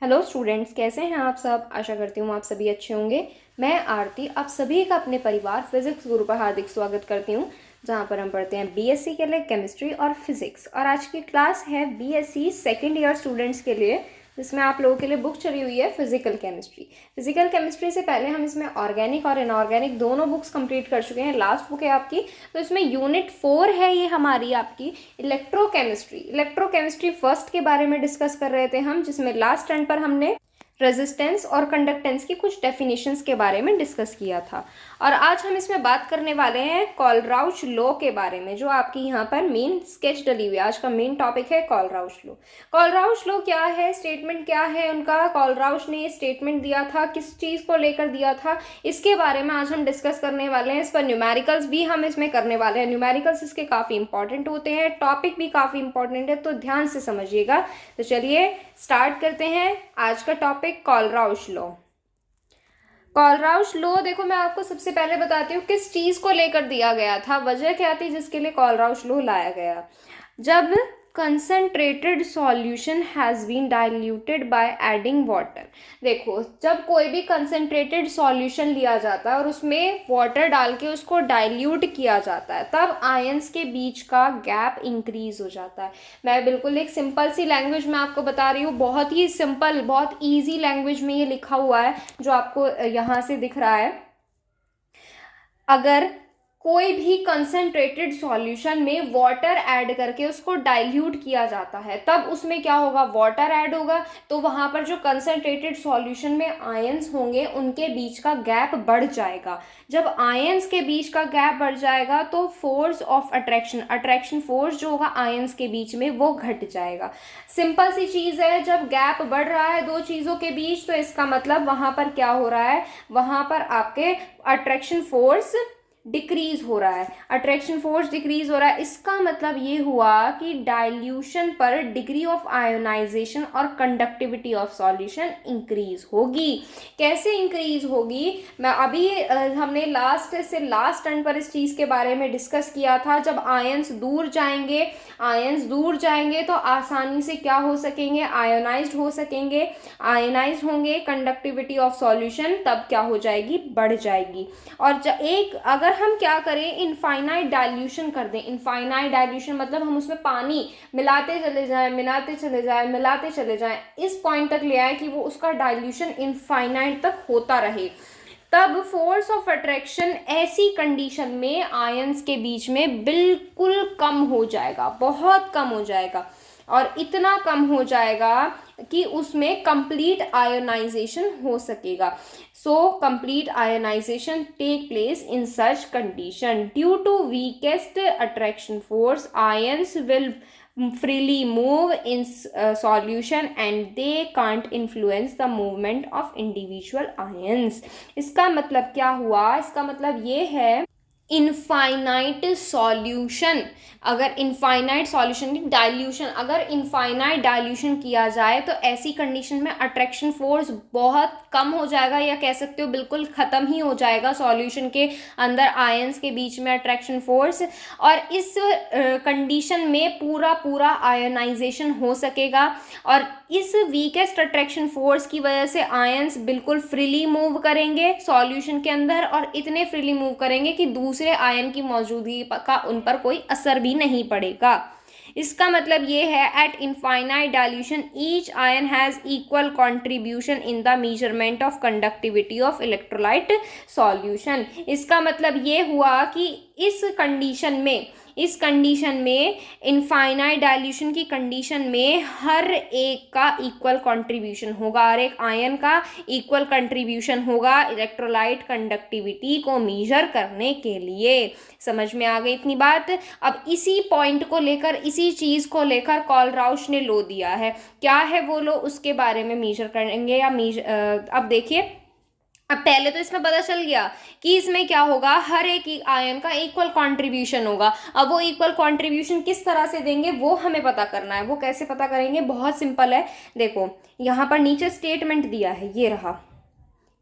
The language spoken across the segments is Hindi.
हेलो स्टूडेंट्स, कैसे हैं आप सब। आशा करती हूँ आप सभी अच्छे होंगे। मैं आरती आप सभी का अपने परिवार फिजिक्स गुरु पर हार्दिक स्वागत करती हूँ, जहाँ पर हम पढ़ते हैं बीएससी के लिए केमिस्ट्री और फिजिक्स। और आज की क्लास है बीएससी सेकेंड ईयर स्टूडेंट्स के लिए, जिसमें आप लोगों के लिए बुक चली हुई है फिजिकल केमिस्ट्री। फिजिकल केमिस्ट्री से पहले हम इसमें ऑर्गेनिक और इनऑर्गेनिक दोनों बुक्स कंप्लीट कर चुके हैं। लास्ट बुक है आपकी, तो इसमें यूनिट 4 है ये हमारी आपकी इलेक्ट्रोकेमिस्ट्री। इलेक्ट्रोकेमिस्ट्री फर्स्ट के बारे में डिस्कस कर रहे थे हम, जिसमें लास्ट टर्न पर हमने रेजिस्टेंस और कंडक्टेंस की कुछ डेफिनेशंस के बारे में डिस्कस किया था। और आज हम इसमें बात करने वाले हैं कॉलराउच लॉ के बारे में, जो आपकी यहाँ पर मेन स्केच डली हुई है। आज का मेन टॉपिक है कॉलराउच लॉ। कॉलराउच लॉ क्या है, स्टेटमेंट क्या है उनका, कॉलराउच ने ये स्टेटमेंट दिया था, किस चीज़ को लेकर दिया था, इसके बारे में आज हम डिस्कस करने वाले हैं। इस पर न्यूमेरिकल्स भी हम इसमें करने वाले हैं। न्यूमेरिकल्स इसके काफ़ी इंपॉर्टेंट होते हैं, टॉपिक भी काफ़ी इंपॉर्टेंट है, तो ध्यान से समझिएगा। तो चलिए स्टार्ट करते हैं आज का टॉपिक, कॉलराउच लॉ। कॉलराउच लॉ देखो, मैं आपको सबसे पहले बताती हूँ किस चीज़ को लेकर दिया गया था, वजह क्या थी जिसके लिए कॉलराउच लॉ लाया गया। जब concentrated solution has been diluted by adding water. देखो, जब कोई भी कंसनट्रेटेड सॉल्यूशन लिया जाता है और उसमें वाटर डाल के उसको डाइल्यूट किया जाता है, तब आयंस के बीच का गैप इंक्रीज हो जाता है। मैं बिल्कुल एक सिंपल सी लैंग्वेज में आपको बता रही हूँ, बहुत ही सिंपल, बहुत ईजी लैंग्वेज में ये लिखा हुआ है जो आपको यहाँ से दिख रहा है। अगर कोई भी कंसनट्रेटेड सॉल्यूशन में वाटर ऐड करके उसको डाइल्यूट किया जाता है, तब उसमें क्या होगा, वाटर ऐड होगा, तो वहाँ पर जो कंसनट्रेटेड सॉल्यूशन में आयंस होंगे उनके बीच का गैप बढ़ जाएगा। जब आयंस के बीच का गैप बढ़ जाएगा तो फोर्स ऑफ अट्रैक्शन फोर्स जो होगा आयंस के बीच में वो घट जाएगा। सिंपल सी चीज़ है, जब गैप बढ़ रहा है दो चीज़ों के बीच, तो इसका मतलब वहाँ पर क्या हो रहा है, वहाँ पर आपके अट्रैक्शन फोर्स डिक्रीज हो रहा है। अट्रैक्शन फोर्स डिक्रीज हो रहा है, इसका मतलब ये हुआ कि डाइल्यूशन पर डिग्री ऑफ आयोनाइजेशन और कंडक्टिविटी ऑफ सॉल्यूशन इंक्रीज होगी। कैसे इंक्रीज होगी, मैं अभी हमने लास्ट टर्न पर इस चीज़ के बारे में डिस्कस किया था। जब आयंस दूर जाएंगे तो आसानी से क्या हो सकेंगे, आयोनाइज्ड हो सकेंगे। आयोनाइज्ड होंगे, कंडक्टिविटी ऑफ सॉल्यूशन तब क्या हो जाएगी, बढ़ जाएगी। और अगर हम क्या करें, इनफाइनाइट डाइल्यूशन कर दें। इनफाइनाइट डाइल्यूशन मतलब हम उसमें पानी मिलाते चले जाएं, इस पॉइंट तक ले आए कि वो उसका डाइल्यूशन इनफाइनाइट तक होता रहे, तब फोर्स ऑफ अट्रैक्शन ऐसी कंडीशन में आयंस के बीच में बिल्कुल कम हो जाएगा, बहुत कम हो जाएगा। और इतना कम हो जाएगा कि उसमें कंप्लीट आयोनाइजेशन हो सकेगा। So complete ionization take place in such condition. Due to weakest attraction force ions will freely move in solution and they can't influence the movement of individual ions। इसका मतलब क्या हुआ, इसका मतलब ये है इनफाइनाइट सॉल्यूशन, अगर इनफाइनाइट सॉल्यूशन की डाइल्यूशन, अगर इनफाइनाइट डाइल्यूशन किया जाए तो ऐसी कंडीशन में अट्रैक्शन फोर्स बहुत कम हो जाएगा, या कह सकते हो बिल्कुल ख़त्म ही हो जाएगा सॉल्यूशन के अंदर आयंस के बीच में अट्रैक्शन फोर्स। और इस कंडीशन में पूरा आयोनाइजेशन हो सकेगा। और इस वीकेस्ट अट्रैक्शन फोर्स की वजह से आयंस बिल्कुल फ्रीली मूव करेंगे सॉल्यूशन के अंदर, और इतने फ्रीली मूव करेंगे कि दूसरे आयन की मौजूदगी का उन पर कोई असर भी नहीं पड़ेगा। इसका मतलब ये है, eight infinite dilution each ion has equal contribution in the measurement of conductivity of electrolyte solution. इसका मतलब ये हुआ कि इस कंडीशन में इनफाइनाइट डाइल्यूशन की कंडीशन में हर एक का इक्वल कंट्रीब्यूशन होगा, हर एक आयन का इक्वल कंट्रीब्यूशन होगा इलेक्ट्रोलाइट कंडक्टिविटी को मेजर करने के लिए। समझ में आ गई इतनी बात। अब इसी पॉइंट को लेकर, इसी चीज़ को लेकर कॉलराउच ने लो दिया है। क्या है वो लो, उसके बारे में मेजर करेंगे अब देखिए, अब पहले तो इसमें पता चल गया कि इसमें क्या होगा, हर एक आयन का इक्वल कंट्रीब्यूशन होगा। अब वो इक्वल कंट्रीब्यूशन किस तरह से देंगे वो हमें पता करना है। वो कैसे पता करेंगे, बहुत सिंपल है। देखो यहाँ पर नीचे स्टेटमेंट दिया है, ये रहा,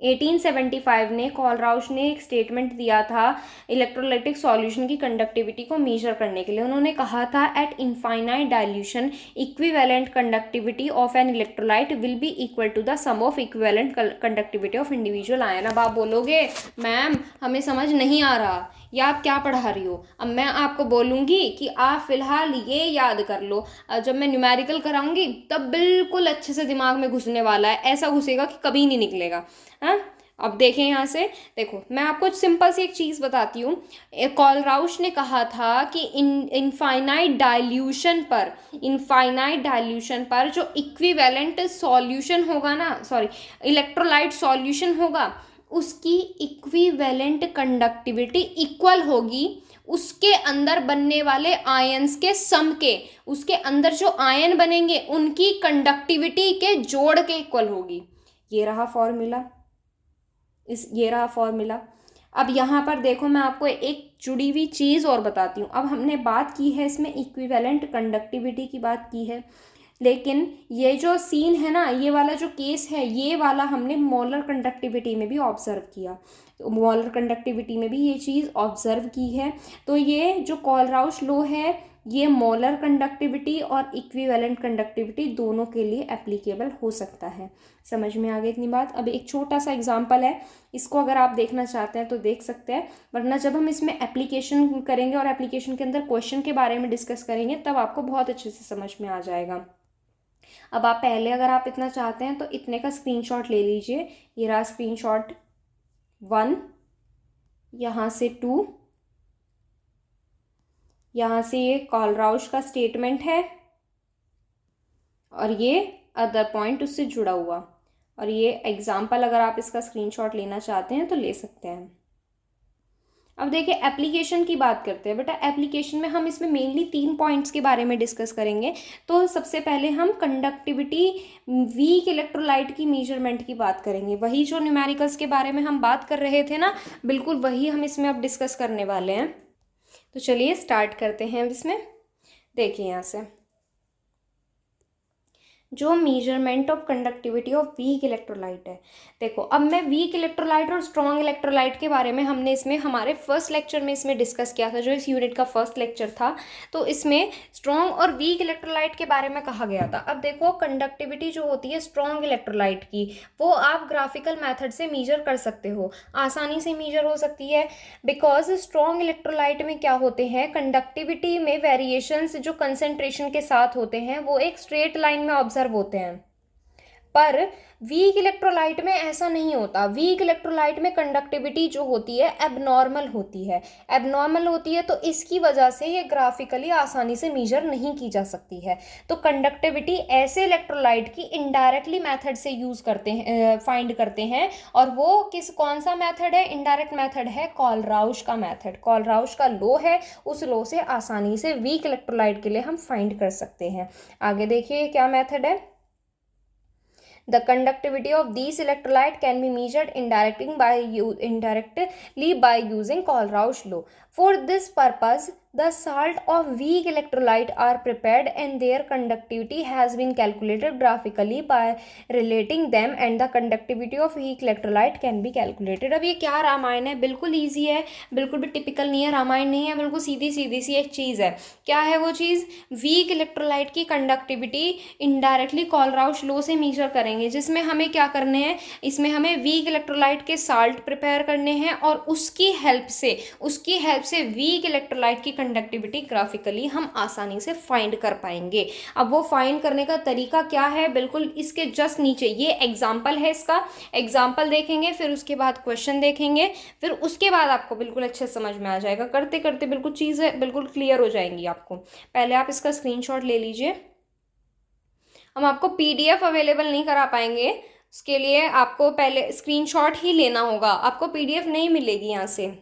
1875 में कोलराउश ने एक स्टेटमेंट दिया था इलेक्ट्रोलाइटिक सॉल्यूशन की कंडक्टिविटी को मेजर करने के लिए। उन्होंने कहा था at infinite dilution equivalent conductivity of an electrolyte will be equal to the sum of equivalent conductivity of individual ion. अब आप बोलोगे मैम हमें समझ नहीं आ रहा, या आप क्या पढ़ा रही हो। अब मैं आपको बोलूँगी कि आप फिलहाल ये याद कर लो, जब मैं न्यूमेरिकल कराऊंगी तब बिल्कुल अच्छे से दिमाग में घुसने वाला है, ऐसा घुसेगा कि कभी नहीं निकलेगा। हाँ, अब देखें यहाँ से, देखो मैं आपको सिंपल सी एक चीज़ बताती हूँ। कोलराउश ने कहा था कि इनफाइनाइट डाइल्यूशन पर जो इक्विवेलेंट सॉल्यूशन होगा ना, सॉरी इलेक्ट्रोलाइट सॉल्यूशन होगा, उसकी इक्विवेलेंट कंडक्टिविटी इक्वल होगी उसके अंदर बनने वाले आयंस के सम के। उसके अंदर जो आयन बनेंगे उनकी कंडक्टिविटी के जोड़ के इक्वल होगी। ये रहा फॉर्मूला। अब यहाँ पर देखो मैं आपको एक जुड़ी हुई चीज़ और बताती हूँ। अब हमने बात की है इसमें इक्विवेलेंट कंडक्टिविटी की बात की है, लेकिन ये जो सीन है ना, ये वाला जो केस है, ये वाला हमने मोलर कंडक्टिविटी में भी ऑब्जर्व किया। तो मोलर कंडक्टिविटी में भी ये चीज़ ऑब्जर्व की है। तो ये जो कोलराउश लॉ है ये मोलर कंडक्टिविटी और इक्विवेलेंट कंडक्टिविटी दोनों के लिए एप्लीकेबल हो सकता है। समझ में आ गई इतनी बात। अब एक छोटा सा एग्जांपल है, इसको अगर आप देखना चाहते हैं तो देख सकते हैं, वरना जब हम इसमें एप्लीकेशन करेंगे और एप्लीकेशन के अंदर क्वेश्चन के बारे में डिस्कस करेंगे तब आपको बहुत अच्छे से समझ में आ जाएगा। अब आप पहले अगर आप इतना चाहते हैं तो इतने का स्क्रीनशॉट ले लीजिए। ये रहा स्क्रीनशॉट 1, यहाँ से 2, यहाँ से ये कोलराउश का स्टेटमेंट है और ये अदर पॉइंट उससे जुड़ा हुआ, और ये एग्जाम्पल अगर आप इसका स्क्रीनशॉट लेना चाहते हैं तो ले सकते हैं। अब देखिए एप्लीकेशन की बात करते हैं। बेटा एप्लीकेशन में हम इसमें मेनली 3 पॉइंट्स के बारे में डिस्कस करेंगे। तो सबसे पहले हम कंडक्टिविटी वीक इलेक्ट्रोलाइट की मेजरमेंट की बात करेंगे। वही जो न्यूमेरिकल्स के बारे में हम बात कर रहे थे ना, बिल्कुल वही हम इसमें अब डिस्कस करने वाले हैं। तो चलिए स्टार्ट करते हैं। इसमें देखिए यहाँ से जो measurement of conductivity of weak electrolyte है। देखो अब मैं वीक इलेक्ट्रोलाइट और स्ट्रॉन्ग इलेक्ट्रोलाइट के बारे में हमने इसमें हमारे फर्स्ट लेक्चर में इसमें डिस्कस किया था, जो इस यूनिट का फर्स्ट लेक्चर था। तो इसमें स्ट्रॉन्ग और वीक इलेक्ट्रोलाइट के बारे में कहा गया था। अब देखो कंडक्टिविटी जो होती है स्ट्रॉन्ग इलेक्ट्रोलाइट की, वो आप ग्राफिकल मैथड से मीजर कर सकते हो, आसानी से मीजर हो सकती है। बिकॉज स्ट्रॉन्ग इलेक्ट्रोलाइट में क्या होते हैं, कंडक्टिविटी में वेरिएशंस जो कंसेंट्रेशन के साथ होते हैं वो एक स्ट्रेट लाइन में ऑब्जर्व होते हैं। पर वीक इलेक्ट्रोलाइट में ऐसा नहीं होता। वीक इलेक्ट्रोलाइट में कंडक्टिविटी जो होती है एबनॉर्मल होती है, तो इसकी वजह से ये ग्राफिकली आसानी से मेजर नहीं की जा सकती है। तो कंडक्टिविटी ऐसे इलेक्ट्रोलाइट की इनडायरेक्टली मेथड से यूज करते हैं, फाइंड करते हैं। और वो कौन सा मेथड है, इनडायरेक्ट मेथड है कोलराउश का मेथड। कोलराउश का लॉ है, उस लॉ से आसानी से वीक इलेक्ट्रोलाइट के लिए हम फाइंड कर सकते हैं। आगे देखिए क्या मेथड है। The conductivity of these electrolyte can be measured indirectly by using Kohlrausch law. For this purpose, the salt of weak electrolyte are prepared and their conductivity has been calculated graphically by relating them, and the conductivity of weak electrolyte can be calculated. अब ये क्या रामायण है, बिल्कुल ईजी है, बिल्कुल भी टिपिकल नहीं है, रामायण नहीं है, बिल्कुल सीधी सी एक चीज़ है। क्या है वो चीज़, वीक इलेक्ट्रोलाइट की कंडक्टिविटी इनडायरेक्टली कोलराउश लॉ से मेजर करेंगे, जिसमें हमें क्या करने हैं, इसमें हमें वीक इलेक्ट्रोलाइट के साल्ट प्रिपेयर करने हैं और उसकी हेल्प से वीक इलेक्ट्रोलाइट की कंडक्टिविटी ग्राफिकली हम आसानी से फाइंड कर पाएंगे। अब वो फाइंड करने का तरीका क्या है, बिल्कुल इसके जस्ट नीचे ये एग्जाम्पल है, इसका एग्जाम्पल देखेंगे, फिर उसके बाद क्वेश्चन देखेंगे, फिर उसके बाद आपको बिल्कुल अच्छे समझ में आ जाएगा। करते करते बिल्कुल चीज़ें बिल्कुल क्लियर हो जाएंगी आपको। पहले आप इसका स्क्रीनशॉट ले लीजिए। हम आपको PDF अवेलेबल नहीं करा पाएंगे, उसके लिए आपको पहले स्क्रीनशॉट ही लेना होगा, आपको PDF नहीं मिलेगी यहाँ से।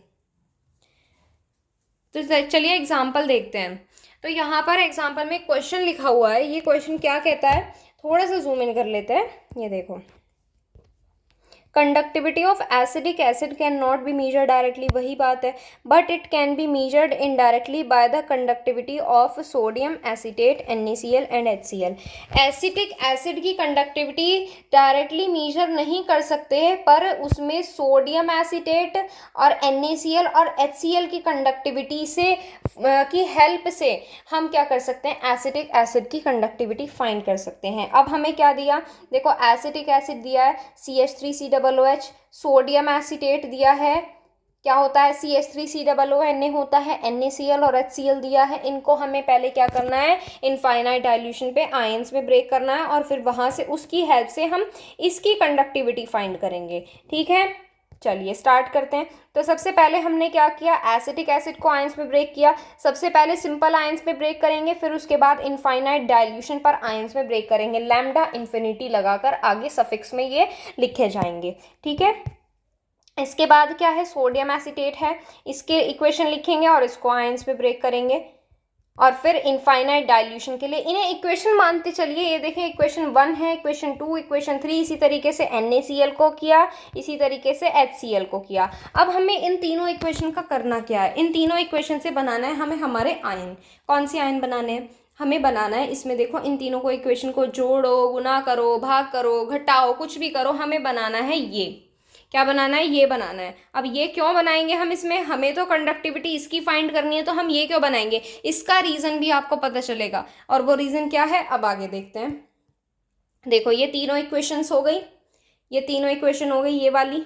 तो चलिए एग्जाम्पल देखते हैं। तो यहाँ पर एग्जाम्पल में क्वेश्चन लिखा हुआ है। ये क्वेश्चन क्या कहता है, थोड़ा सा जूम इन कर लेते हैं। ये देखो conductivity of acidic acid can not be measure directly, वही बात है, but it can be measured indirectly by the conductivity of sodium acetate NaCl and HCl। Acetic acid की कंडक्टिविटी डायरेक्टली मेजर नहीं कर सकते हैं, पर उसमें सोडियम एसीटेट और NaCl और HCl की कंडक्टिविटी से की हेल्प से हम क्या कर सकते हैं, एसिटिक एसिड की कंडक्टिविटी फाइंड कर सकते हैं। अब हमें क्या दिया, देखो एसिटिक एसिड दिया है CH3COOH, सोडियम एसीटेट दिया है, क्या होता है CH3COO, Na होता है, NaCl और HCl दिया है। इनको हमें पहले क्या करना है, इनफाइनाइट डाइल्यूशन पे आयंस में ब्रेक करना है और फिर वहां से उसकी हेल्प से हम इसकी कंडक्टिविटी फाइंड करेंगे। ठीक है, चलिए स्टार्ट करते हैं। तो सबसे पहले हमने क्या किया, एसिटिक एसिड को आयंस में ब्रेक किया। सबसे पहले सिंपल आयंस में ब्रेक करेंगे, फिर उसके बाद इनफाइनाइट डाइल्यूशन पर आयंस में ब्रेक करेंगे। लैम्डा इन्फिनिटी लगाकर आगे सफिक्स में ये लिखे जाएंगे। ठीक है, इसके बाद क्या है, सोडियम एसीटेट है, इसके इक्वेशन लिखेंगे और इसको आयंस में ब्रेक करेंगे और फिर इनफाइनाइट डाइल्यूशन के लिए इन्हें इक्वेशन मानते चलिए। ये देखें इक्वेशन 1 है, इक्वेशन 2, इक्वेशन 3, इसी तरीके से NaCl को किया, इसी तरीके से HCl को किया। अब हमें इन तीनों इक्वेशन का करना क्या है, इन तीनों इक्वेशन से बनाना है हमें हमारे आयन। कौन से आयन बनाने हैं, हमें बनाना है इसमें देखो इन तीनों को इक्वेशन को जोड़ो, गुना करो, भाग करो, घटाओ, कुछ भी करो, हमें बनाना है ये, क्या बनाना है, ये बनाना है। अब ये क्यों बनाएंगे हम, इसमें हमें तो कंडक्टिविटी इसकी फाइंड करनी है, तो हम ये क्यों बनाएंगे, इसका रीज़न भी आपको पता चलेगा। और वो रीज़न क्या है, अब आगे देखते हैं। देखो ये तीनों इक्वेशंस हो गई, ये तीनों इक्वेशन हो गई, ये वाली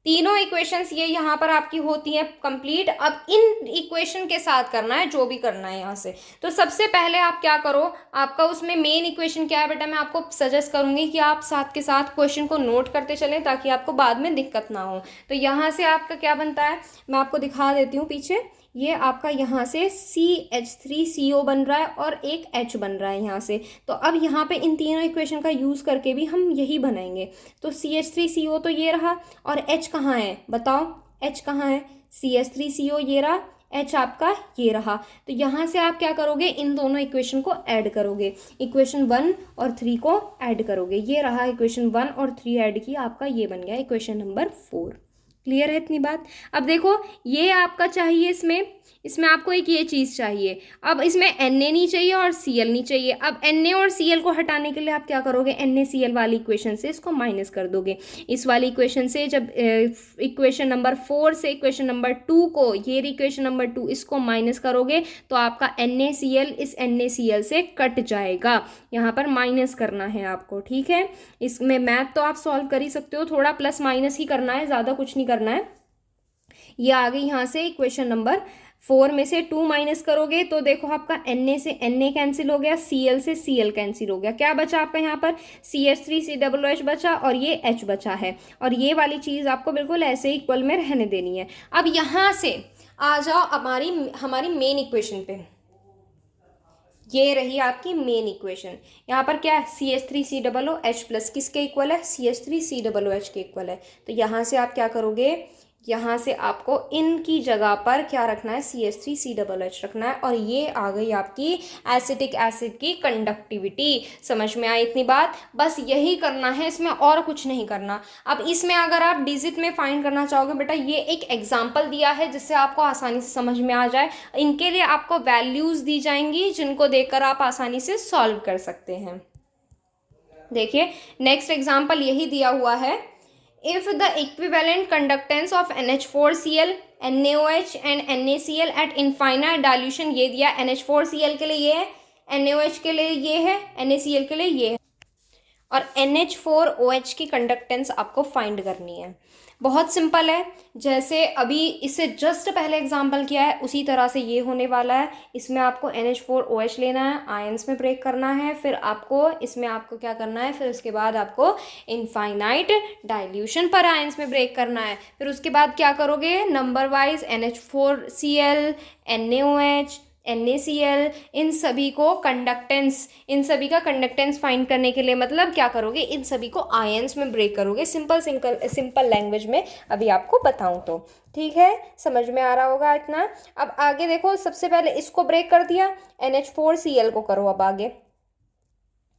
तीनों इक्वेशंस ये यहाँ पर आपकी होती हैं कंप्लीट। अब इन इक्वेशन के साथ करना है जो भी करना है यहाँ से। तो सबसे पहले आप क्या करो, आपका उसमें मेन इक्वेशन क्या है बेटा, मैं आपको सजेस्ट करूँगी कि आप साथ के साथ क्वेश्चन को नोट करते चलें ताकि आपको बाद में दिक्कत ना हो। तो यहाँ से आपका क्या बनता है, मैं आपको दिखा देती हूँ पीछे। ये आपका यहाँ से CH3CO बन रहा है और एक H बन रहा है यहाँ से। तो अब यहाँ पे इन तीनों इक्वेशन का यूज़ करके भी हम यही बनाएंगे। तो CH3CO तो ये रहा, और H कहाँ है बताओ, H कहाँ है, CH3CO ये रहा, H आपका ये रहा। तो यहाँ से आप क्या करोगे, इन दोनों इक्वेशन को ऐड करोगे, इक्वेशन 1 और 3 को ऐड करोगे। ये रहा इक्वेशन 1 और 3 ऐड की, आपका ये बन गया इक्वेशन नंबर 4। क्लियर है इतनी बात। अब देखो ये आपका चाहिए, इसमें आपको एक ये चीज़ चाहिए। अब इसमें Na नहीं चाहिए और Cl नहीं चाहिए। अब Na और Cl को हटाने के लिए आप क्या करोगे, NaCl वाली इक्वेशन से इसको माइनस कर दोगे। इस वाली इक्वेशन से जब इक्वेशन नंबर 4 से इक्वेशन नंबर 2 को, ये इक्वेशन नंबर 2, इसको माइनस करोगे तो आपका NaCl इस NaCl से कट जाएगा। यहाँ पर माइनस करना है आपको, ठीक है। इसमें मैथ तो आप सॉल्व कर ही सकते हो, थोड़ा प्लस माइनस ही करना है, ज़्यादा कुछ नहीं करना है। ये आ गई यहाँ से इक्वेशन नंबर 4 में से 2 माइनस करोगे तो देखो आपका Na से Na कैंसिल हो गया, Cl से Cl कैंसिल हो गया। क्या बचा आपका यहाँ पर, CH3COOH बचा और ये H बचा है। और ये वाली चीज़ आपको बिल्कुल ऐसे इक्वल में रहने देनी है। अब यहाँ से आ जाओ हमारी मेन इक्वेशन पे। ये रही आपकी मेन इक्वेशन। यहाँ पर क्या है, CH3COOH प्लस किसके इक्वल है, CH3COOH के इक्वल है। तो यहाँ से आप क्या करोगे, यहाँ से आपको इनकी जगह पर क्या रखना है, CH3COOH रखना है। और ये आ गई आपकी एसिटिक एसिड की कंडक्टिविटी। समझ में आई इतनी बात, बस यही करना है, इसमें और कुछ नहीं करना। अब इसमें अगर आप डिजिट में फाइंड करना चाहोगे बेटा, ये एक एग्जाम्पल दिया है जिससे आपको आसानी से समझ में आ जाए। इनके लिए आपको वैल्यूज़ दी जाएंगी जिनको देखकर आप आसानी से सॉल्व कर सकते हैं। देखिए नेक्स्ट एग्जाम्पल यही दिया हुआ है। If the equivalent conductance of NH4Cl, NaOH and NaCl at infinite dilution, ये दिया NH4Cl के लिए ये है, NaOH के लिए ये है, NaCl के लिए ये है, और NH4OH की कंडक्टेंस आपको फाइंड करनी है। बहुत सिंपल है, जैसे अभी इससे जस्ट पहले एग्जांपल किया है उसी तरह से ये होने वाला है। इसमें आपको NH4OH लेना है, आयंस में ब्रेक करना है, फिर आपको इसमें आपको क्या करना है, फिर उसके बाद आपको इनफाइनाइट डाइल्यूशन पर आयंस में ब्रेक करना है। फिर उसके बाद क्या करोगे, number wise NH4Cl, NaOH, NaCl, इन सभी का कंडक्टेंस फाइंड करने के लिए मतलब क्या करोगे, इन सभी को आयंस में ब्रेक करोगे। सिंपल लैंग्वेज में अभी आपको बताऊं तो ठीक है, समझ में आ रहा होगा इतना। अब आगे देखो, सबसे पहले इसको ब्रेक कर दिया, NH4Cl को करो अब आगे,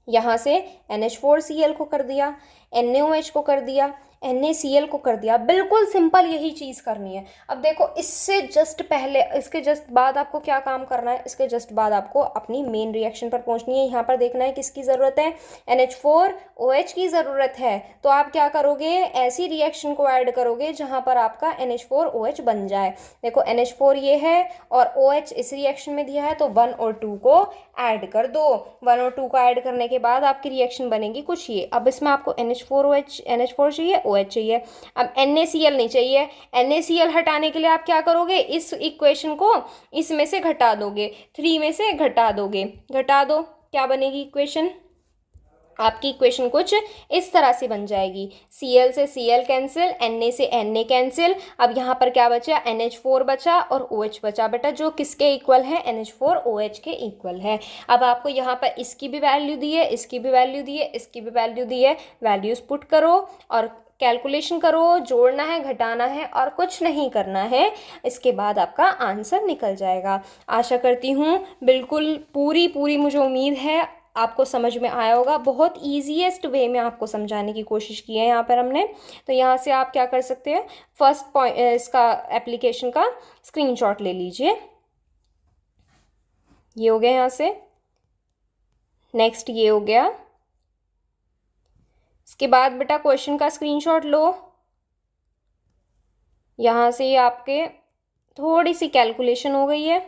यहाँ से NH4Cl को कर दिया, NaOH को कर दिया, NaCl को कर दिया। बिल्कुल सिंपल यही चीज़ करनी है। अब देखो इससे जस्ट पहले, इसके जस्ट बाद आपको क्या काम करना है, इसके जस्ट बाद आपको अपनी मेन रिएक्शन पर पहुंचनी है। यहाँ पर देखना है किसकी ज़रूरत है, NH4OH की ज़रूरत है। तो आप क्या करोगे, ऐसी रिएक्शन को ऐड करोगे जहाँ पर आपका NH4OH बन जाए। देखो NH4 ये है और OH इस रिएक्शन में दिया है, तो 1 और 2 को ऐड कर दो। 1 और 2 को ऐड करने के बाद आपकी रिएक्शन बनेगी कुछ ये। अब इसमें आपको NH4 चाहिए, OH चाहिए। अब NaCl नहीं चाहिए। NaCl हटाने के लिए आप क्या करोगे, इस इक्वेशन को इसमें से घटा दोगे, 3 में से घटा दोगे। घटा दो, क्या बनेगी इक्वेशन, आपकी इक्वेशन कुछ इस तरह से बन जाएगी। Cl से Cl कैंसिल, Na से Na कैंसिल। अब यहाँ पर क्या बचा, NH4 बचा और OH बचा बेटा, जो किसके इक्वल है, NH4OH के इक्वल है। अब आपको यहाँ पर इसकी भी वैल्यू दी है, इसकी भी वैल्यू दी है, इसकी भी वैल्यू दी है। वैल्यूज पुट करो और कैलकुलेशन करो, जोड़ना है, घटाना है और कुछ नहीं करना है। इसके बाद आपका आंसर निकल जाएगा। आशा करती हूँ बिल्कुल पूरी मुझे उम्मीद है आपको समझ में आया होगा। बहुत ईजीएस्ट वे में आपको समझाने की कोशिश की है यहाँ पर हमने। तो यहाँ से आप क्या कर सकते हैं, फर्स्ट पॉइंट इसका एप्लीकेशन का स्क्रीनशॉट ले लीजिए। ये हो गया यहाँ से, नेक्स्ट ये हो गया। इसके बाद बेटा क्वेश्चन का स्क्रीनशॉट लो। यहाँ से आपके थोड़ी सी कैलकुलेशन हो गई है।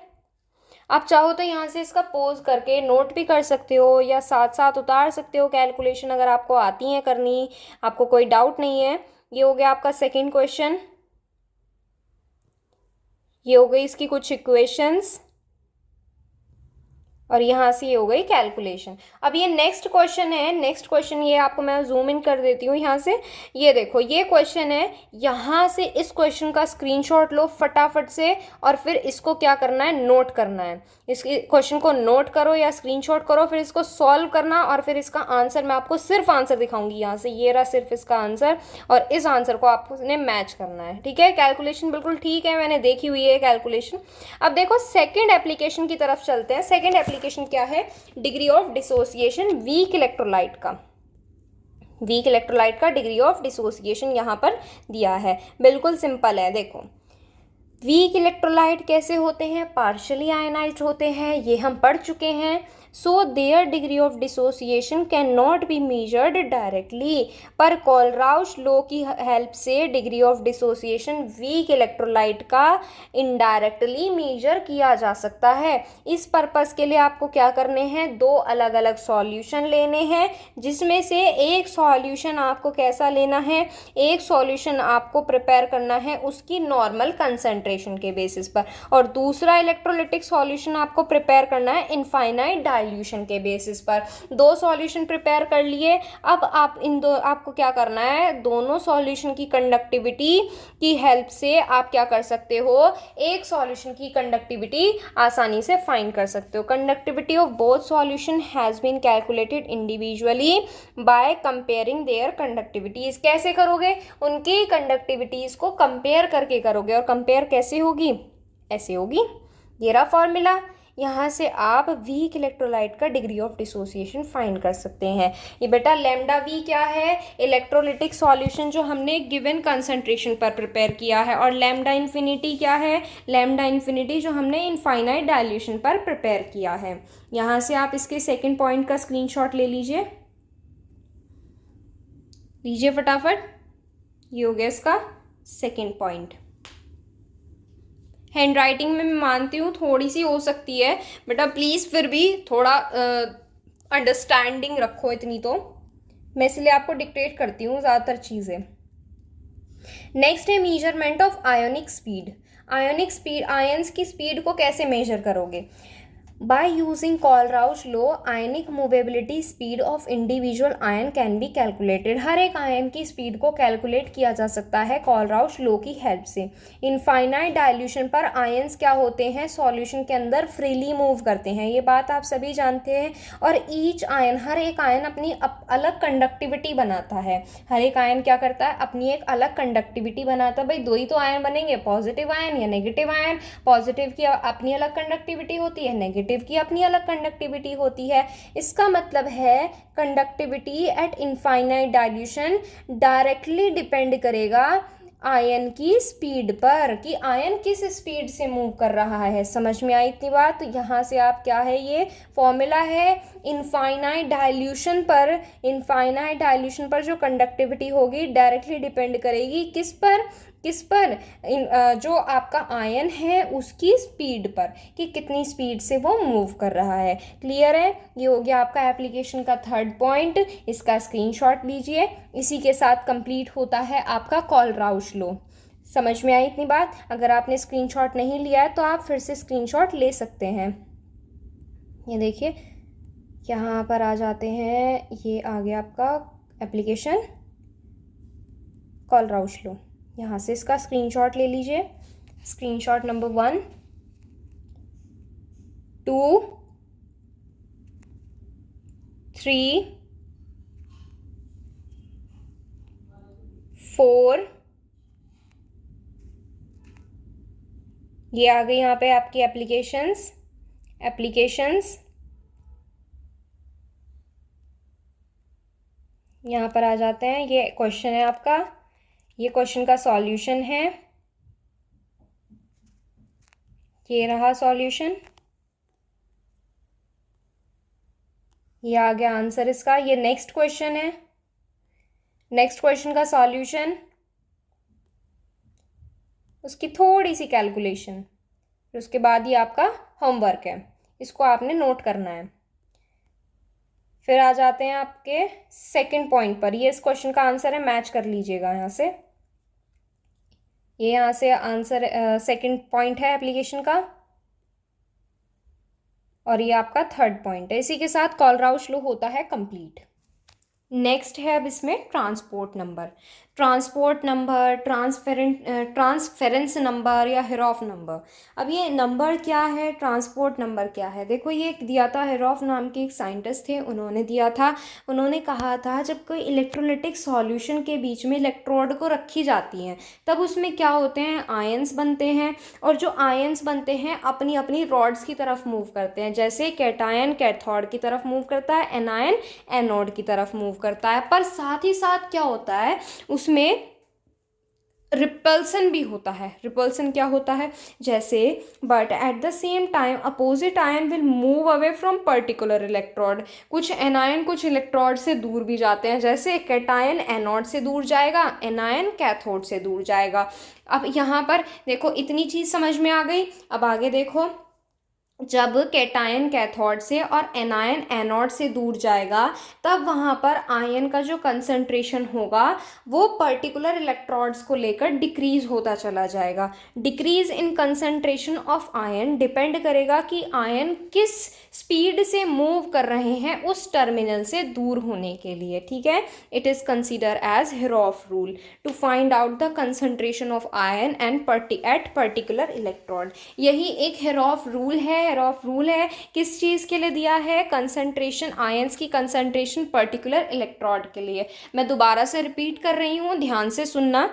आप चाहो तो यहाँ से इसका पोज करके नोट भी कर सकते हो या साथ साथ उतार सकते हो कैलकुलेशन, अगर आपको आती है करनी, आपको कोई डाउट नहीं है। ये हो गया आपका सेकंड क्वेश्चन, ये हो गई इसकी कुछ इक्वेशंस और यहाँ से ये हो गई कैलकुलेशन। अब ये नेक्स्ट क्वेश्चन है। नेक्स्ट क्वेश्चन ये आपको मैं जूम इन कर देती हूँ यहाँ से। ये देखो ये क्वेश्चन है, यहाँ से इस क्वेश्चन का स्क्रीनशॉट लो फटाफट से और फिर इसको क्या करना है, नोट करना है। इस क्वेश्चन को नोट करो या स्क्रीनशॉट करो, फिर इसको सॉल्व करना और फिर इसका आंसर मैं आपको सिर्फ आंसर दिखाऊंगी यहाँ से। ये रहा सिर्फ इसका आंसर और इस आंसर को आपने मैच करना है, ठीक है। कैलकुलेशन बिल्कुल ठीक है, मैंने देखी हुई है कैलकुलेशन। अब देखो सेकेंड एप्लीकेशन की तरफ चलते हैं। सेकेंड एप्लीकेशन क्या है, degree of dissociation weak electrolyte का। वीक इलेक्ट्रोलाइट का डिग्री ऑफ डिसोसिएशन यहाँ पर दिया है। बिल्कुल सिंपल है। देखो वीक इलेक्ट्रोलाइट कैसे होते हैं, पार्शियली आयनाइज्ड होते हैं, ये हम पढ़ चुके हैं। So there degree of dissociation can not be measured directly, पर कोलराउश लॉ की हेल्प से degree of dissociation weak electrolyte का इनडायरेक्टली मेजर किया जा सकता है। इस पर्पस के लिए आपको क्या करने हैं, दो अलग अलग सॉल्यूशन लेने हैं, जिसमें से एक सॉल्यूशन आपको कैसा लेना है, एक सॉल्यूशन आपको प्रिपेयर करना है उसकी नॉर्मल कंसंट्रेशन के बेसिस पर, और दूसरा इलेक्ट्रोलिटिक सॉल्यूशन आपको प्रिपेयर करना है इनफाइनाइट डाइल्यूशन के बेसिस पर। दो सॉल्यूशन प्रिपेयर कर लिए। अब आप आपको क्या करना है, दोनों सॉल्यूशन की कंडक्टिविटी की हेल्प से आप क्या कर सकते हो, एक सॉल्यूशन की कंडक्टिविटी आसानी से फाइंड कर सकते हो। Conductivity of both solution has been calculated individually by comparing their conductivities. कैसे करोगे, उनकी कंडक्टिविटीज को कंपेयर करके करोगे। और कंपेयर कैसे होगी, ऐसे होगी। ये रहा फॉर्मूला। यहाँ से आप वीक इलेक्ट्रोलाइट का डिग्री ऑफ डिसोसिएशन फाइंड कर सकते हैं। ये बेटा लैम्डा वी क्या है, इलेक्ट्रोलिटिक सॉल्यूशन जो हमने गिवन कंसंट्रेशन पर प्रिपेयर किया है, और लैम्डा इन्फिनिटी क्या है, लैम्डा इन्फिनिटी जो हमने इनफाइनाइट डाइल्यूशन पर प्रिपेयर किया है। यहाँ से आप इसके सेकेंड पॉइंट का स्क्रीनशॉट ले लीजिए फटाफट। ये हो गया इसका सेकेंड पॉइंट। हैंड राइटिंग में मैं मानती हूँ थोड़ी सी हो सकती है बेटा, प्लीज़ फिर भी थोड़ा अंडरस्टैंडिंग रखो इतनी तो। मैं इसलिए आपको डिक्टेट करती हूँ ज़्यादातर चीज़ें। नेक्स्ट है measurement of ionic speed. Ionic speed, ions की स्पीड को कैसे मेजर करोगे, by using Kohlrausch law ionic movability speed of individual ion can be calculated. हर एक आयन की स्पीड को कैलकुलेट किया जा सकता है कोलराउश लॉ की हेल्प से। इनफाइनाइट डाइल्यूशन पर आयंस क्या होते हैं, सॉल्यूशन के अंदर फ्रीली मूव करते हैं, ये बात आप सभी जानते हैं। और ईच आयन, हर एक आयन अपनी अलग कंडक्टिविटी बनाता है। हर एक आयन क्या करता है, अपनी एक अलग कंडक्टिविटी बनाता है। भाई दो ही तो आयन बनेंगे, पॉजिटिव आयन या नेगेटिव आयन। पॉजिटिव की अपनी अलग कंडक्टिविटी होती है, नेगेटिव नेगेटिव की अपनी अलग कंडक्टिविटी होती है। इसका मतलब है conductivity eight infinite dilution directly depend करेगा आयन की स्पीड पर, कि आयन किस स्पीड से मूव कर रहा है। समझ में आई इतनी बात? तो यहाँ से आप क्या है, ये फॉर्मूला है इनफाइनाइट डाइल्यूशन पर, इनफाइनाइट डाइल्यूशन पर जो कंडक्टिविटी होगी डायरेक्टली डिपेंड करेगी किस पर, किस पर, जो आपका आयन है उसकी स्पीड पर, कि कितनी स्पीड से वो मूव कर रहा है। क्लियर है? ये हो गया आपका एप्लीकेशन का थर्ड पॉइंट। इसका स्क्रीनशॉट लीजिए। इसी के साथ कंप्लीट होता है आपका कॉलराउश लॉ। समझ में आई इतनी बात? अगर आपने स्क्रीनशॉट नहीं लिया है तो आप फिर से स्क्रीनशॉट ले सकते हैं। ये देखिए यहाँ पर आ जाते हैं, ये आ गया आपका एप्लीकेशन कॉलराउश लॉ। यहाँ से इसका स्क्रीनशॉट ले लीजिए। स्क्रीनशॉट नंबर 1, 2, 3, 4, ये आ गई यहाँ पे आपकी एप्लीकेशंस। यहाँ पर आ जाते हैं, ये क्वेश्चन है आपका, ये क्वेश्चन का सॉल्यूशन है, ये रहा सॉल्यूशन, ये आ गया आंसर इसका। ये नेक्स्ट क्वेश्चन है, नेक्स्ट क्वेश्चन का सॉल्यूशन, उसकी थोड़ी सी कैलकुलेशन, फिर उसके बाद ये आपका होमवर्क है, इसको आपने नोट करना है। फिर आ जाते हैं आपके सेकंड पॉइंट पर। ये इस क्वेश्चन का आंसर है, मैच कर लीजिएगा यहाँ से। ये यहाँ से आंसर सेकंड पॉइंट है एप्लीकेशन का, और ये आपका थर्ड पॉइंट है। इसी के साथ कॉलराउश लॉ होता है कंप्लीट। नेक्स्ट है अब इसमें ट्रांसपोर्ट नंबर, ट्रांसफेरेंस नंबर या हेरोफ नंबर। अब ये नंबर क्या है, ट्रांसपोर्ट नंबर क्या है? देखो ये दिया था, हेरोफ नाम के एक साइंटिस्ट थे, उन्होंने दिया था, उन्होंने कहा था जब कोई इलेक्ट्रोलिटिक सॉल्यूशन के बीच में इलेक्ट्रोड को रखी जाती हैं तब उसमें क्या होते हैं, आयंस बनते हैं, और जो आयंस बनते हैं अपनी अपनी रॉड्स की तरफ मूव करते हैं। जैसे कैटायन कैथोड की तरफ मूव करता है, एनायन एनोड की तरफ मूव करता है। पर साथ ही साथ क्या होता है, उसमें रिपल्सन भी होता है। रिपल्सन क्या होता है, जैसे but at the same time opposite ion will move away from particular electrode. कुछ एनायन कुछ इलेक्ट्रोड से दूर भी जाते हैं, जैसे कैटायन एनोड से दूर जाएगा, एनायन कैथोड से दूर जाएगा। अब यहाँ पर देखो इतनी चीज़ समझ में आ गई। अब आगे देखो, जब कैटायन कैथोड से और एनायन एनोड से दूर जाएगा तब वहाँ पर आयन का जो कंसंट्रेशन होगा वो पर्टिकुलर इलेक्ट्रोड्स को लेकर डिक्रीज होता चला जाएगा। Decrease in concentration of ion depend करेगा कि आयन किस स्पीड से मूव कर रहे हैं उस टर्मिनल से दूर होने के लिए। ठीक है, it is consider as Hittorf rule to find out the concentration of ion and at particular electrode. यही एक हेरोफ रूल है। हेरोफ रूल है किस चीज़ के लिए दिया है, कंसंट्रेशन, आयंस की कंसंट्रेशन पर्टिकुलर इलेक्ट्रोड के लिए। मैं दोबारा से रिपीट कर रही हूँ, ध्यान से सुनना।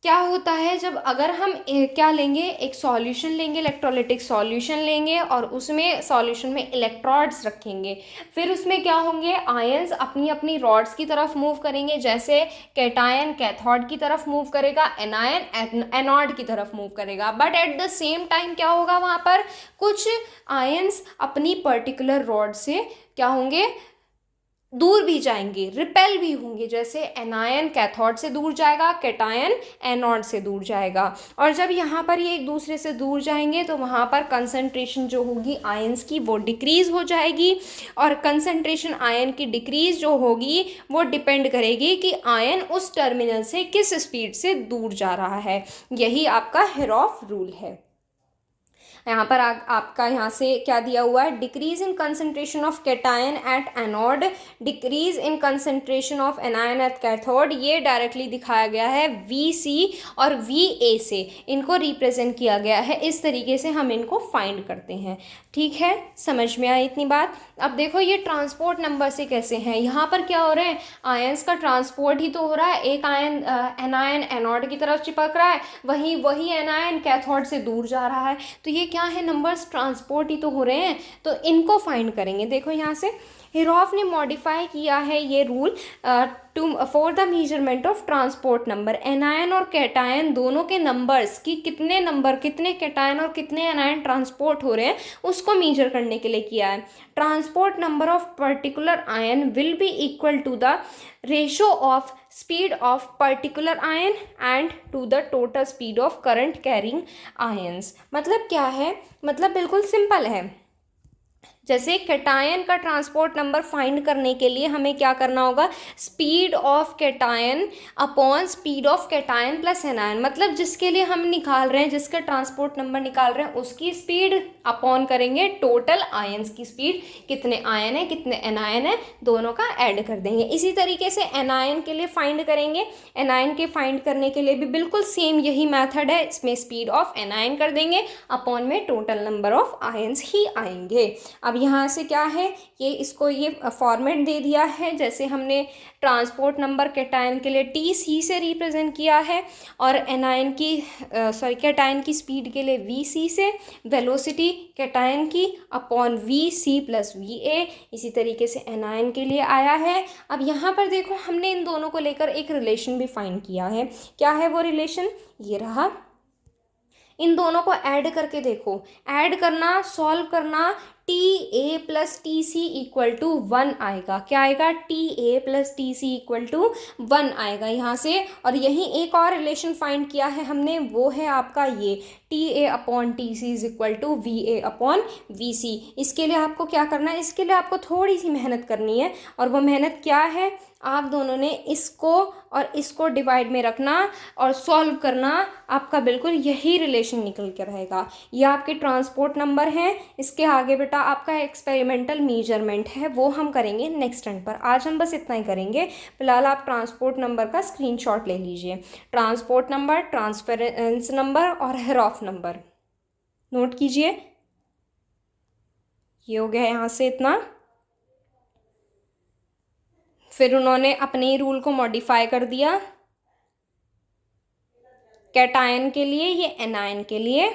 क्या होता है, जब अगर हम क्या लेंगे, एक सॉल्यूशन लेंगे, इलेक्ट्रोलिटिक सॉल्यूशन लेंगे और उसमें सॉल्यूशन में इलेक्ट्रोड्स रखेंगे, फिर उसमें क्या होंगे, आयंस अपनी अपनी रॉड्स की तरफ मूव करेंगे। जैसे कैटायन कैथोड की तरफ मूव करेगा, एनायन एनोड की तरफ मूव करेगा। But at the same time क्या होगा, वहाँ पर कुछ आयंस अपनी पर्टिकुलर रॉड से क्या होंगे, दूर भी जाएंगे, रिपेल भी होंगे। जैसे एनायन कैथोड से दूर जाएगा, कैटायन एनोड से दूर जाएगा। और जब यहाँ पर ये एक दूसरे से दूर जाएंगे तो वहाँ पर कंसंट्रेशन जो होगी आयंस की वो डिक्रीज़ हो जाएगी। और कंसंट्रेशन आयन की डिक्रीज़ जो होगी वो डिपेंड करेगी कि आयन उस टर्मिनल से किस स्पीड से दूर जा रहा है। यही आपका हेरोफ रूल है। यहाँ पर आपका यहाँ से क्या दिया हुआ है, decrease in concentration of cation at anode, decrease in concentration of anion at cathode. ये डायरेक्टली दिखाया गया है VC और VA से, इनको रिप्रेजेंट किया गया है। इस तरीके से हम इनको फाइंड करते हैं। ठीक है, समझ में आई इतनी बात। अब देखो ये ट्रांसपोर्ट नंबर से कैसे हैं, यहाँ पर क्या हो रहा है, आयंस का ट्रांसपोर्ट ही तो हो रहा है। एक आयन एनायन एनोड की तरफ चिपक रहा है, वही एनायन कैथोड से दूर जा रहा है। तो ये क्या है, नंबर्स ट्रांसपोर्ट ही तो हो रहे हैं, तो इनको फाइंड करेंगे। देखो यहाँ से हिरॉफ ने मॉडिफाई किया है ये rule for the measurement of transport number. Anion और कैटायन दोनों के नंबर्स की कितने नंबर, कितने कैटायन और कितने एनायन ट्रांसपोर्ट हो रहे हैं उसको मेजर करने के लिए किया है। Transport number of particular ion will be equal to the ratio of speed of particular ion and to the total speed of current carrying ions. मतलब क्या है, मतलब बिल्कुल सिंपल है। जैसे कैटायन का ट्रांसपोर्ट नंबर फाइंड करने के लिए हमें क्या करना होगा, speed of cation upon speed of cation plus anion. मतलब जिसके लिए हम निकाल रहे हैं, जिसका ट्रांसपोर्ट नंबर निकाल रहे हैं उसकी स्पीड अपॉन करेंगे टोटल आयंस की स्पीड, कितने आयन है कितने एनायन है दोनों का ऐड कर देंगे। इसी तरीके से एनायन के लिए फाइंड करेंगे। एनायन के फाइंड करने के लिए भी बिल्कुल सेम यही मेथड है। इसमें स्पीड ऑफ एनायन कर देंगे, अपॉन में टोटल नंबर ऑफ आयंस ही आएंगे। अब यहाँ से क्या है, ये इसको ये फॉर्मेट दे दिया है। जैसे हमने ट्रांसपोर्ट नंबर कैटायन के लिए TC से रिप्रेजेंट किया है और एनायन की कैटायन की स्पीड के लिए VC से, वेलोसिटी कैटायन की अपॉन VC प्लस VA। इसी तरीके से एनायन के लिए आया है। अब यहाँ पर देखो हमने इन दोनों को लेकर एक रिलेशन भी फाइंड किया है। क्या है वो रिलेशन, ये रहा। इन दोनों को ऐड करके देखो, ऐड करना, सॉल्व करना, TA plus TC equal to 1 आएगा। क्या आएगा, TA plus TC equal to 1 आएगा यहाँ से। और यहीं एक और रिलेशन फाइंड किया है हमने, वो है आपका ये TA upon TC is equal to VA upon VC। इसके लिए आपको क्या करना है, इसके लिए आपको थोड़ी सी मेहनत करनी है। और वो मेहनत क्या है, आप दोनों ने इसको और इसको डिवाइड में रखना और सॉल्व करना। आपका बिल्कुल यही रिलेशन निकल के रहेगा। ये आपके ट्रांसपोर्ट नंबर हैं। इसके आगे बेटा आपका एक्सपेरिमेंटल मेजरमेंट है, वो हम करेंगे नेक्स्ट टर्न पर। आज हम बस इतना ही करेंगे। फिलहाल आप ट्रांसपोर्ट नंबर का स्क्रीनशॉट ले लीजिए। ट्रांसपोर्ट नंबर, ट्रांसफरेंस नंबर और हेरॉफ नंबर नोट कीजिए। ये हो गया यहाँ से इतना। फिर उन्होंने अपने ही रूल को मॉडिफाई कर दिया, कैटायन के लिए, ये एनायन के लिए,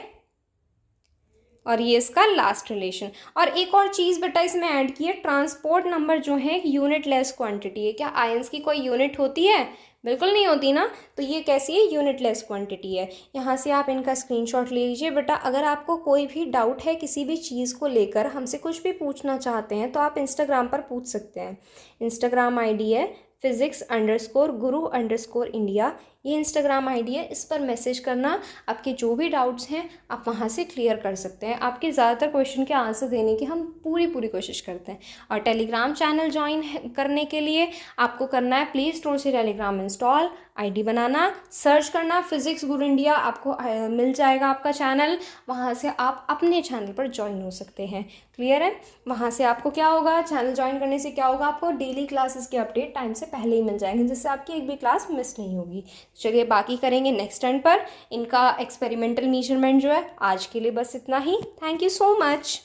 और ये इसका लास्ट रिलेशन। और एक और चीज़ बेटा इसमें ऐड की है, ट्रांसपोर्ट नंबर जो है एक यूनिट लेस क्वांटिटी है। क्या आयंस की कोई यूनिट होती है, बिल्कुल नहीं होती ना। तो ये कैसी है, यूनिट लेस क्वांटिटी है। यहाँ से आप इनका स्क्रीनशॉट ले लीजिए बेटा। अगर आपको कोई भी डाउट है किसी भी चीज़ को लेकर, हमसे कुछ भी पूछना चाहते हैं तो आप इंस्टाग्राम पर पूछ सकते हैं। इंस्टाग्राम आईडी है physics_guru_India। ये इंस्टाग्राम आईडी है, इस पर मैसेज करना। आपके जो भी डाउट्स हैं आप वहाँ से क्लियर कर सकते हैं। आपके ज़्यादातर क्वेश्चन के आंसर देने की हम पूरी कोशिश करते हैं। और टेलीग्राम चैनल ज्वाइन करने के लिए आपको करना है, प्ले स्टोर से टेलीग्राम इंस्टॉल, आईडी बनाना, सर्च करना फिजिक्स गुरु इंडिया, आपको मिल जाएगा आपका चैनल। वहाँ से आप अपने चैनल पर ज्वाइन हो सकते हैं। क्लियर है। वहाँ से आपको क्या होगा, चैनल ज्वाइन करने से क्या होगा, आपको डेली क्लासेस के अपडेट टाइम से पहले ही मिल जाएंगे, जिससे आपकी एक भी क्लास मिस नहीं होगी। चलिए बाकी करेंगे नेक्स्ट टर्न पर। इनका एक्सपेरिमेंटल मेजरमेंट जो है आज के लिए बस इतना ही। Thank you so much.